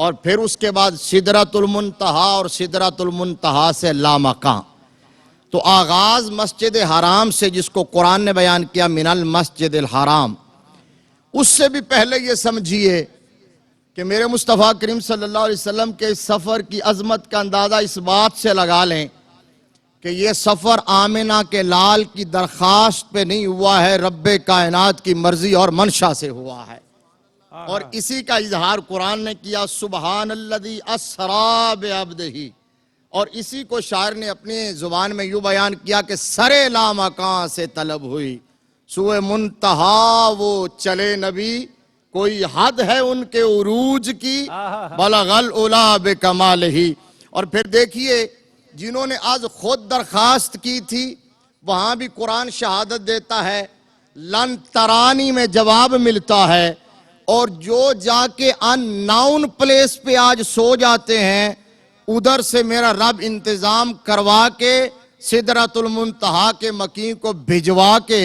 اور پھر اس کے بعد سدرۃ المنتہا اور سدرۃ المنتہا سے لامکان. تو آغاز مسجد حرام سے جس کو قرآن نے بیان کیا من المسجد الحرام، اس سے بھی پہلے یہ سمجھیے کہ میرے مصطفیٰ کریم صلی اللہ علیہ وسلم کے اس سفر کی عظمت کا اندازہ اس بات سے لگا لیں کہ یہ سفر آمنہ کے لال کی درخواست پہ نہیں ہوا ہے، رب کائنات کی مرضی اور منشا سے ہوا ہے. اور اسی کا اظہار قرآن نے کیا، سبحان الذی اسری بعبدہ، اور اسی کو شاعر نے اپنی زبان میں یوں بیان کیا کہ سرے لامکان سے طلب ہوئی، سوئے منتہا وہ چلے نبی، کوئی حد ہے ان کے عروج کی، بلغ العلا بکمالہ. اور پھر دیکھیے جنہوں نے آج خود درخواست کی تھی وہاں بھی قرآن شہادت دیتا ہے، لن ترانی میں جواب ملتا ہے، اور جو جا کے ان ناؤن پلیس پہ آج سو جاتے ہیں ادھر سے میرا رب انتظام کروا کے سدرۃ المنتہا کے مکین کو بھجوا کے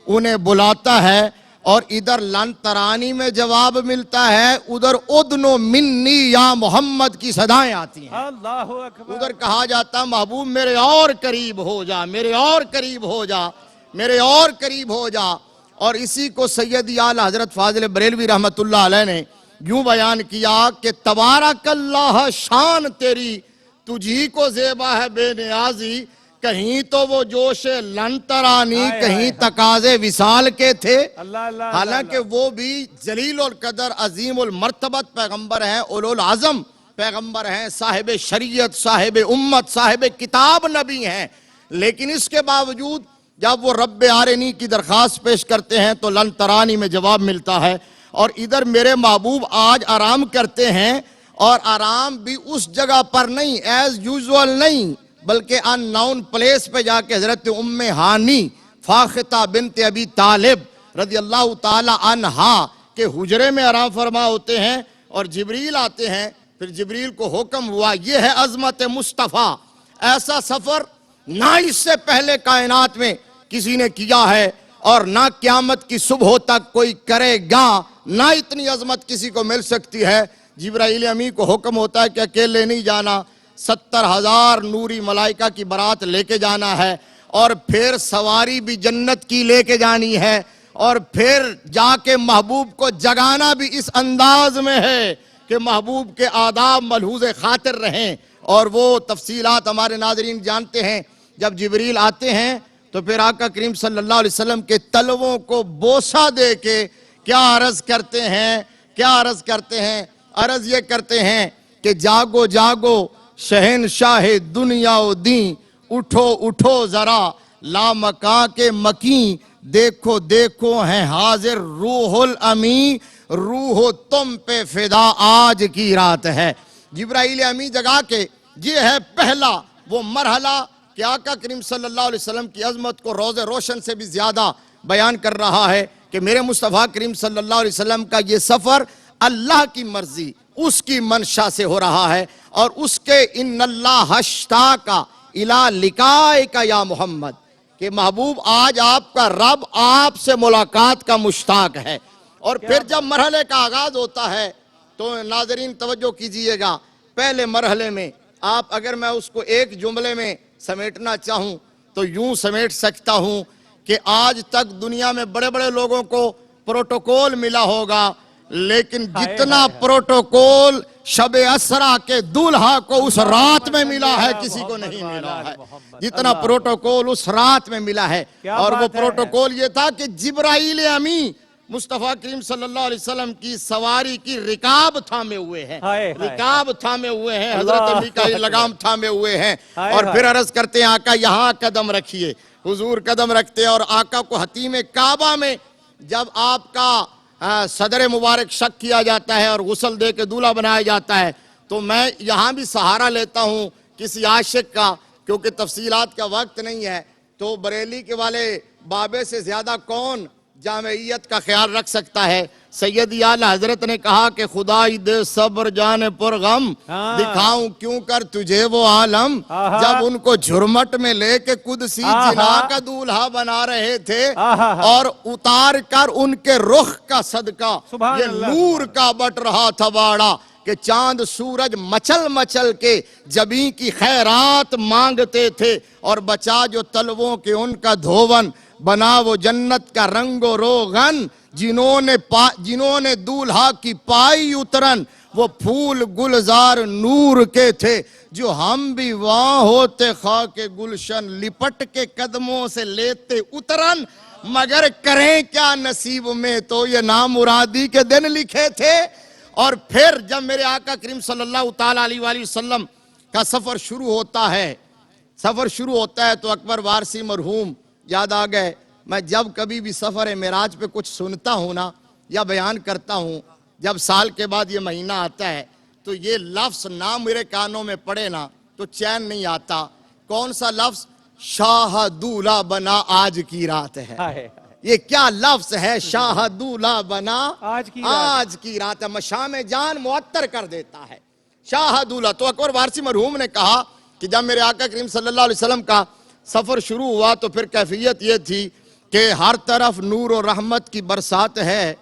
انہیں بلاتا ہے، اور ادھر لن ترانی میں جواب ملتا ہے، ادھر ادنو منی یا محمد کی صدائیں آتی ہیں. اللہ اکبر. ادھر کہا جاتا محبوب میرے اور قریب ہو جا، میرے اور قریب ہو جا، میرے اور قریب ہو جا. اور اسی کو سیدی اعلیٰ حضرت فاضل بریلوی رحمت اللہ علیہ نے یوں بیان کیا کہ تبارک اللہ شان تیری، تجھی کو زیبا ہے بے نیازی. کہیں تو وہ جوش لن ترانی، کہیں تقاضے وصال کے تھے. حالانکہ وہ بھی جلیل القدر عظیم المرتبت پیغمبر ہیں، اولو العظم پیغمبر ہیں، صاحب شریعت، صاحب امت، صاحب کتاب نبی ہیں. لیکن اس کے باوجود جب وہ رب آرینی کی درخواست پیش کرتے ہیں تو لن ترانی میں جواب ملتا ہے. اور ادھر میرے محبوب آج آرام کرتے ہیں، اور آرام بھی اس جگہ پر نہیں، ایز یوزول نہیں، بلکہ ان ناؤن پلیس پہ جا کے حضرت ام ہانی فاختہ بنت ابی طالب رضی اللہ تعالی عنہا کے حجرے میں آرام فرما ہوتے ہیں، اور جبریل آتے ہیں. پھر جبریل کو حکم ہوا، یہ ہے عظمت مصطفیٰ، ایسا سفر نہ اس سے پہلے کائنات میں کسی نے کیا ہے اور نہ قیامت کی صبح تک کوئی کرے گا، نہ اتنی عظمت کسی کو مل سکتی ہے. جبرائیل امین کو حکم ہوتا ہے کہ اکیلے نہیں جانا، 70,000 نوری ملائکہ کی برات لے کے جانا ہے، اور پھر سواری بھی جنت کی لے کے جانی ہے، اور پھر جا کے محبوب کو جگانا بھی اس انداز میں ہے کہ محبوب کے آداب ملحوظ خاطر رہیں. اور وہ تفصیلات ہمارے ناظرین جانتے ہیں. جب جبریل آتے ہیں تو پھر آقا کریم صلی اللہ علیہ وسلم کے تلووں کو بوسہ دے کے کیا عرض کرتے ہیں، کیا عرض کرتے ہیں؟ عرض یہ کرتے ہیں کہ جاگو جاگو شہنشاہ دنیا و دین، اٹھو اٹھو ذرا لامکاں کے مکین، دیکھو دیکھو ہیں حاضر روح الامین، روح تم پہ فدا آج کی رات ہے. جبرائیل امین جگا کے یہ ہے پہلا وہ مرحلہ کہ آقا کریم صلی اللہ علیہ وسلم کی عظمت کو روز روشن سے بھی زیادہ بیان کر رہا ہے کہ میرے مصطفیٰ کریم صلی اللہ علیہ وسلم کا یہ سفر اللہ کی مرضی، اس کی منشا سے ہو رہا ہے، اور اس کے ان اللہ اشتاق الی لقائک یا محمد، کہ محبوب آج آپ کا رب آپ سے ملاقات کا مشتاق ہے. اور پھر جب مرحلے کا آغاز ہوتا ہے تو ناظرین توجہ کیجئے گا، پہلے مرحلے میں آپ اگر میں اس کو ایک جملے میں سمیٹنا چاہوں تو یوں سمیٹ سکتا ہوں کہ آج تک دنیا میں بڑے بڑے لوگوں کو پروٹوکول ملا ہوگا، لیکن جتنا پروٹوکول شب اسرا کے دولہا کو اس رات میں ملا ہے کسی کو نہیں ملا ہے، جتنا پروٹوکول اس رات میں ملا ہے. اور وہ پروٹوکول یہ تھا کہ جبرائیل امین مصطفیٰ کریم صلی اللہ علیہ وسلم کی سواری کی رکاب تھامے ہوئے ہیں، رکاب تھامے ہوئے ہیں، حضرت میکائیل لگام تھامے ہوئے ہیں. اور پھر عرض کرتے ہیں آقا یہاں قدم رکھیے، حضور قدم رکھتے ہیں، اور آقا کو حتیم کعبہ میں جب آپ کا صدر مبارک شک کیا جاتا ہے اور غسل دے کے دولہا بنایا جاتا ہے، تو میں یہاں بھی سہارا لیتا ہوں کسی عاشق کا، کیونکہ تفصیلات کا وقت نہیں ہے. تو بریلی کے والے بابے سے زیادہ کون جامعیت کا خیال رکھ سکتا ہے؟ سیدی اعلیٰ حضرت نے کہا کہ خدائی دے صبر جانے پر غم، دکھاؤں کیوں کر تجھے وہ عالم. جب ان کو جھرمٹ میں لے کے قدسی جنا کا دولہا بنا رہے تھے اور اتار کر ان کے رخ کا صدقہ یہ نور کا بٹ رہا تھا باڑا، کہ چاند سورج مچل مچل کے جبیں کی خیرات مانگتے تھے، اور بچا جو تلووں کے ان کا دھون، بنا وہ جنت کا رنگ و روغن، جنہوں نے دولہا کی پائی اترن، وہ پھول گلزار نور کے تھے، جو ہم بھی وہاں ہوتے خاک گلشن، لپٹ کے قدموں سے لیتے اترن، مگر کریں کیا نصیب میں تو یہ نامرادی کے دن لکھے تھے۔ اور پھر جب میرے آقا کریم صلی اللہ تعالیٰ علیہ وآلہ وسلم کا سفر شروع ہوتا ہے تو اکبر وارثی مرحوم یاد آ گئے۔ میں جب کبھی بھی سفر معراج پہ کچھ سنتا ہوں نا یا بیان کرتا ہوں، جب سال کے بعد یہ مہینہ آتا ہے تو یہ لفظ نہ میرے کانوں میں پڑے نا تو چین نہیں آتا۔ کون سا لفظ؟ شاہ دولہ بنا آج کی رات ہے۔ یہ کیا لفظ ہے؟ شاہ دولہ بنا آج کی رات ہے۔ مشام جان معطر کر دیتا ہے شاہ دولہ۔ تو اکبر وارثی مرحوم نے کہا کہ جب میرے آقا کریم صلی اللہ علیہ وسلم کا سفر شروع ہوا تو پھر کیفیت یہ تھی کہ ہر طرف نور و رحمت کی برسات ہے،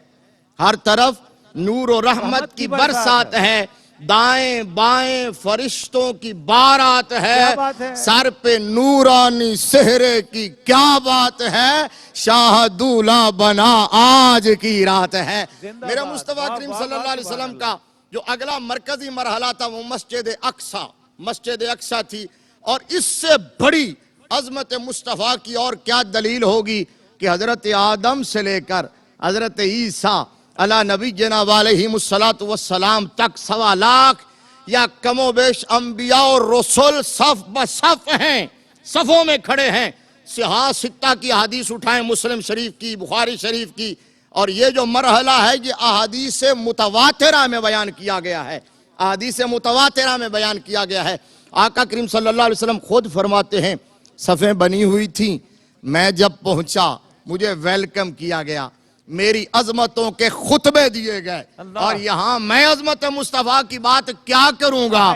ہر طرف نور و رحمت کی برسات ہے، دائیں بائیں فرشتوں کی بارات ہے، سر پہ نورانی سہرے کی کیا بات ہے، شاہ دولہ بنا آج کی رات ہے۔ میرے مصطفیٰ کریم صلی اللہ علیہ وسلم کا جو اگلا مرکزی مرحلہ تھا وہ مسجد اقصی تھی، اور اس سے بڑی عظمت مصطفیٰ کی اور کیا دلیل ہوگی کہ حضرت آدم سے لے کر حضرت عیسیٰ علی نبی جناب علیہم السلام تک 1.25 لاکھ یا کم و بیش انبیاء اور رسول صف بصف ہیں، صفوں میں کھڑے ہیں۔ صحاح ستہ کی حدیث اٹھائیں، مسلم شریف کی، بخاری شریف کی، اور یہ جو مرحلہ ہے یہ احادیث متواترہ میں بیان کیا گیا ہے، احادیث متواترہ میں بیان کیا گیا ہے۔ آقا کریم صلی اللہ علیہ وسلم خود فرماتے ہیں صفیں بنی ہوئی تھیں، میں جب پہنچا مجھے ویلکم کیا گیا، میری عظمتوں کے خطبے دیے گئے، اور یہاں میں عظمت مصطفیٰ کی بات کیا کروں گا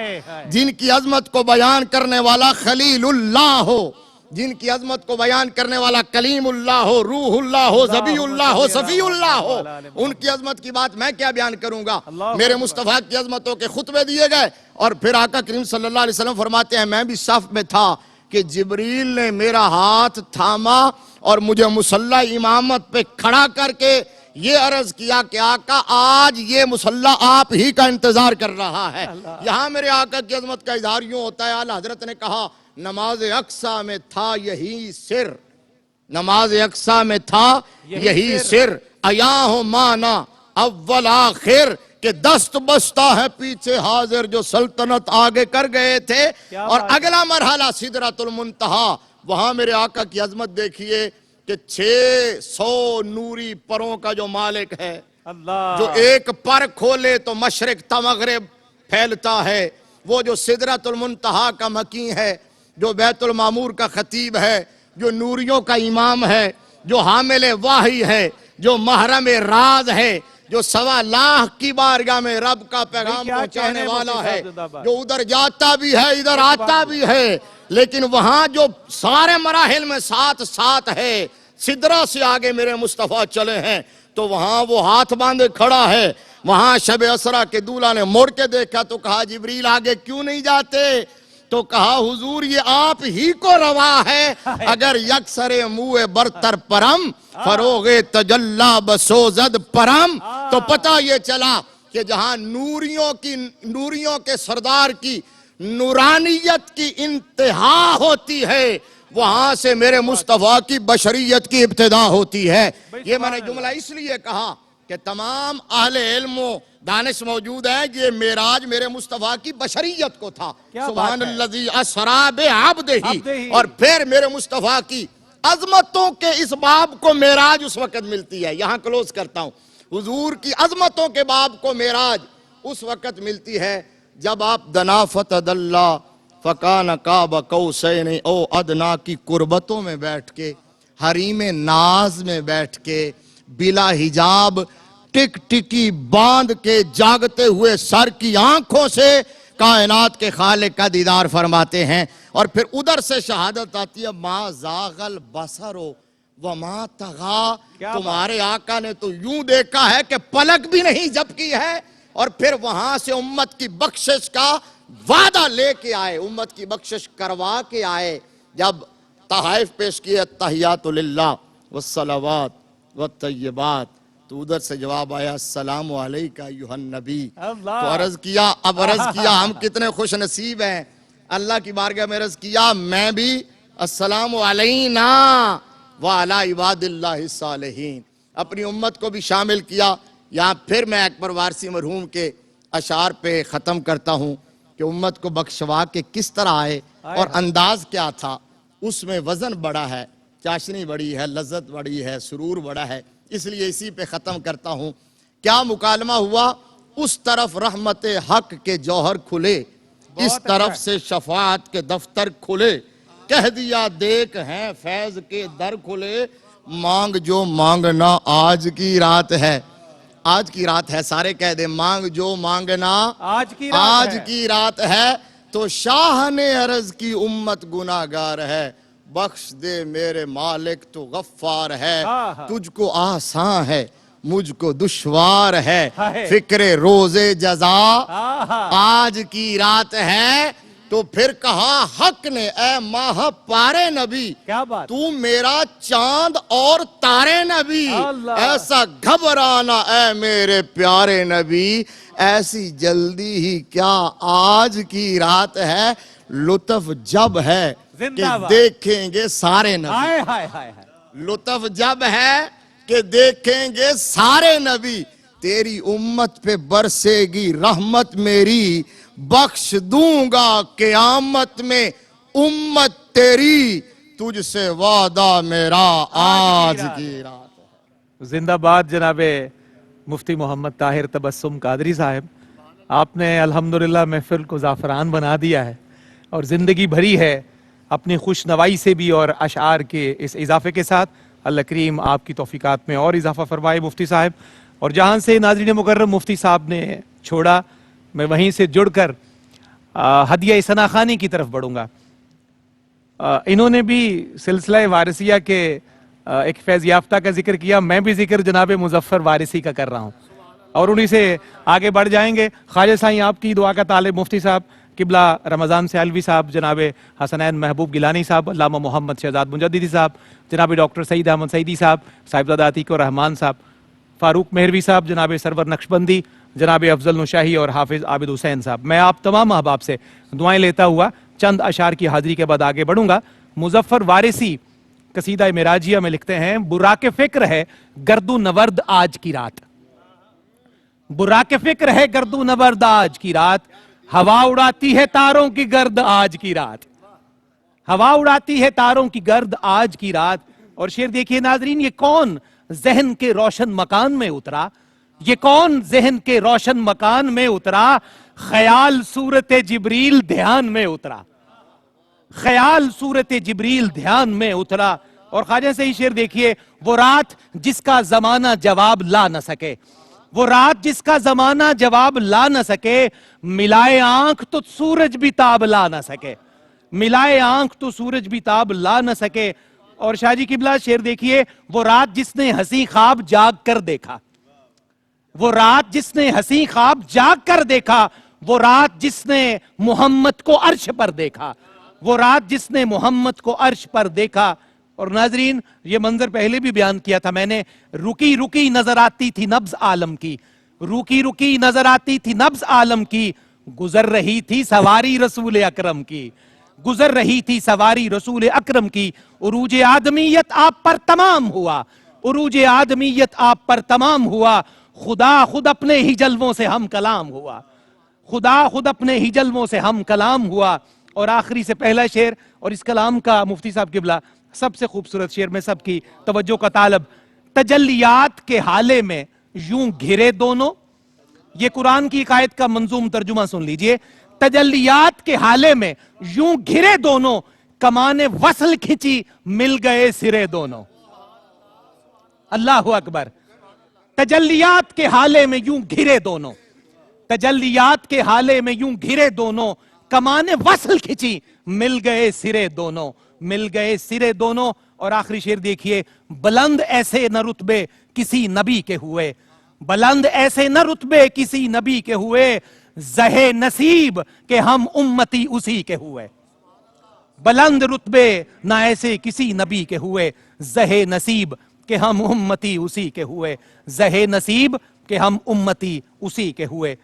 جن کی عظمت کو بیان کرنے والا خلیل اللہ ہو، جن کی عظمت کو بیان کرنے والا کلیم اللہ ہو، روح اللہ ہو، ذبی اللہ ہو، صفی اللہ ہو، ان کی عظمت کی بات میں کیا بیان کروں گا۔ میرے مصطفیٰ کی عظمتوں کے خطبے دیے گئے، اور پھر آقا کریم صلی اللہ علیہ وسلم فرماتے ہیں میں بھی صف میں تھا کہ جبریل نے میرا ہاتھ تھاما اور مجھے مصلی امامت پہ کھڑا کر کے یہ عرض کیا کہ آقا آج یہ مصلی آپ ہی کا انتظار کر رہا ہے۔ یہاں میرے آقا کی عظمت کا اظہار یوں ہوتا ہے، اعلیٰ حضرت نے کہا نماز اقصی میں تھا یہی سر، نماز اقصی میں تھا یہی سر، عیاں ہو مانا اول آخر، کہ دست بستہ ہے پیچھے حاضر جو سلطنت آگے کر گئے تھے۔ اور اگلا مرحلہ سدرۃ المنتہا، وہاں میرے آقا کی عظمت دیکھیے کہ 600 نوری پروں کا جو مالک ہے، جو ایک پر کھولے تو مشرق تا مغرب پھیلتا ہے، وہ جو سدرۃ المنتہا کا مکیں ہے، جو بیت المعمور کا خطیب ہے، جو نوریوں کا امام ہے، جو حامل وحی ہے، جو محرم راز ہے، جو 1.25 لاکھ کی بارگاہ میں رب کا پیغام پہنچانے والا ہے، جو ادھر جاتا بھی ہے ادھر آتا بھی ہے، لیکن وہاں جو سارے مراحل میں ساتھ ہے، سدرہ سے آگے میرے مصطفیٰ چلے ہیں، تو وہاں وہ ہاتھ باندھے کھڑا ہے۔ وہاں شب اسرا کے دولہا نے موڑ کے دیکھا تو کہا جبریل آگے کیوں نہیں جاتے؟ تو کہا حضور یہ آپ ہی کو روا ہے، اگر یکسر منہ برتر پرم فروغ تجلا بسوزد پرم۔ تو پتہ یہ چلا کہ جہاں نوریوں کے سردار کی نورانیت کی انتہا ہوتی ہے، وہاں سے میرے مصطفیٰ کی بشریت کی ابتدا ہوتی ہے۔ یہ میں نے جملہ اس لیے کہا کہ تمام اہل علم و دانش موجود ہیں، یہ معراج میرے مصطفیٰ کی بشریت کو تھا۔ سبحان الذی اسریٰ بعبدہ۔ اور پھر میرے مصطفیٰ کی عظمتوں کے اس باب کو معراج اس وقت ملتی ہے، یہاں کلوز کرتا ہوں، حضور کی عظمتوں کے باب کو معراج اس وقت ملتی ہے جب آپ دنا فتدلی فکان قاب قوسین او ادنا کی قربتوں میں بیٹھ کے، حریم ناز میں بیٹھ کے، بلا حجاب ٹک ٹکی باندھ کے جاگتے ہوئے سر کی آنکھوں سے کائنات کے خالق کا دیدار فرماتے ہیں۔ اور پھر ادھر سے شہادت آتی ہے ما زاغ البصر وما طغی، تمہارے آقا نے تو یوں دیکھا ہے کہ پلک بھی نہیں جھپکی ہے اور پھر وہاں سے امت کی بخشش کا وعدہ لے کے آئے, امت کی بخشش کروا کے آئے. جب تحائف پیش کیے التحیات للہ والصلوات والطیبات, تو ادھر سے جواب آیا السلام علیکہ ایھا النبی. تو عرض کیا, اب عرض کیا ہم کتنے خوش نصیب ہیں, اللہ کی بارگاہ میں عرض کیا میں بھی السلام علینا وعلی عباد اللہ الصالحین, اپنی امت کو بھی شامل کیا. یہاں پھر میں اکبر وارثی مرحوم کے اشعار پہ ختم کرتا ہوں کہ امت کو بخشوا کے کس طرح آئے اور انداز کیا تھا. اس میں وزن بڑا ہے, چاشنی بڑی ہے, لذت بڑی ہے, سرور بڑا ہے, اس لیے اسی پہ ختم کرتا ہوں. کیا مکالمہ ہوا, اس طرف رحمت حق کے جوہر کھلے, اس طرف سے شفاعت کے دفتر کھلے, کہہ دیا دیکھ ہیں فیض کے در کھلے, مانگ جو مانگنا آج کی رات ہے. آج کی رات ہے, سارے کہہ دیں مانگ جو مانگنا آج کی رات ہے. تو شاہ نے عرض کی امت گناہگار ہے, بخش دے میرے مالک تو غفار ہے. تجھ کو آسان ہے مجھ کو دشوار ہے, فکر روز جزا آج کی رات ہے. تو پھر کہا حق نے اے ماہ پارے نبی, کیا بات, تو میرا چاند اور تارے نبی, ایسا گھبرانا اے میرے پیارے نبی, ایسی جلدی ہی کیا آج کی رات ہے. لطف جب ہے کہ دیکھیں گے سارے نبی, لطف جب ہے کہ دیکھیں گے سارے نبی, تیری امت پہ برسے گی رحمت میری, بخش دوں گا قیامت میں امت تیری, تجھ سے وعدہ میرا آج کی رات. زندہ باد جناب مفتی محمد طاہر تبسم قادری صاحب, آپ نے الحمدللہ محفل کو زعفران بنا دیا ہے اور زندگی بھری ہے اپنی خوش نوائی سے بھی اور اشعار کے اس اضافے کے ساتھ. اللہ کریم آپ کی توفیقات میں اور اضافہ فرمائے مفتی صاحب. اور جہاں سے ناظرین مکرم مفتی صاحب نے چھوڑا, میں وہیں سے جڑ کر ہدیہ ثنا خوانی کی طرف بڑھوں گا. انہوں نے بھی سلسلہ وارثیہ کے ایک فیض یافتہ کا ذکر کیا, میں بھی ذکر جناب مظفر وارثی کا کر رہا ہوں اور انہی سے آگے بڑھ جائیں گے. خواجہ سائیں آپ کی دعا کا طالب مفتی صاحب قبلہ رمضان سیالوی صاحب, جناب حسنین محبوب گیلانی صاحب, علامہ محمد شہزاد مجددی صاحب, جناب ڈاکٹر سعید احمد سعیدی صاحب, صاحبزادہ عتیق الرحمان صاحب, فاروق مہروی صاحب, جناب سرور نقشبندی, جناب افضل نشاہی اور حافظ عابد حسین صاحب. میں آپ تمام احباب سے دعائیں لیتا ہوا چند اشعار کی حاضری کے بعد آگے بڑھوں گا. مظفر وارثی قصیدہ معراجیہ میں لکھتے ہیں, براق فکر ہے گردو نورد آج کی رات, براق فکر ہے گردو نورد آج کی رات, ہوا اڑاتی ہے تاروں کی گرد آج کی رات, ہوا اڑاتی ہے تاروں کی گرد آج کی رات. اور شعر دیکھیے ناظرین, یہ کون ذہن کے روشن مکان میں اترا, یہ کون ذہن کے روشن مکان میں اترا, خیال صورت جبریل دھیان میں اترا, خیال صورت جبریل دھیان میں اترا. اور خواجہ سے ہی شعر دیکھیے, وہ رات جس کا زمانہ جواب لا نہ سکے, وہ رات جس کا زمانہ جواب لا نہ سکے, ملائے آنکھ تو سورج بھی تاب لا نہ سکے, ملائے آنکھ تو سورج بھی تاب لا نہ سکے. اور شاہ جی قبلہ شعر دیکھیے, وہ رات جس نے ہنسی خواب جاگ کر دیکھا, وہ رات جس نے ہنسی خواب جاگ کر دیکھا, وہ رات جس نے محمد کو عرش پر دیکھا, وہ رات جس نے محمد کو عرش پر دیکھا. اور ناظرین یہ منظر پہلے بھی بیان کیا تھا میں نے, رکی رکی نظر آتی تھی نبض عالم کی, رکی رکی نظر آتی تھی نبض عالم کی, گزر رہی تھی سواری رسول اکرم کی, گزر رہی تھی سواری رسول اکرم کی. عروج آدمیت آپ پر تمام ہوا, عروج آدمیت آپ پر تمام ہوا, خدا خود اپنے ہی جلووں سے ہم کلام ہوا, خدا خود اپنے ہی جلووں سے ہم کلام ہوا. اور آخری سے پہلا شعر, اور اس کلام کا مفتی صاحب قبلہ سب سے خوبصورت شعر میں سب کی توجہ کا طالب, تجلیات کے حالے میں یوں گھرے دونوں, یہ قرآن کی ایک آیت کا منظوم ترجمہ سن لیجئے, تجلیات کے حالے میں یوں گھرے دونوں, کمان وصل کھچی مل گئے سرے دونوں. اللہ اکبر. تجلیات کے حالے میں یوں گھرے دونوں, تجلیات کے حالے میں یوں گھرے دونوں, کمان وصل کھچی مل گئے سرے دونوں, مل گئے سرے دونوں. اور آخری شعر دیکھیے, بلند ایسے نہ رتبے کسی نبی کے ہوئے, بلند ایسے نہ رتبے کسی نبی کے ہوئے زہے نصیب کہ ہم امتی اسی کے ہوئے. بلند رتبے نہ ایسے کسی نبی کے ہوئے زہے نصیب کہ ہم امتی اسی کے ہوئے. زہے نصیب کہ ہم امتی اسی کے ہوئے.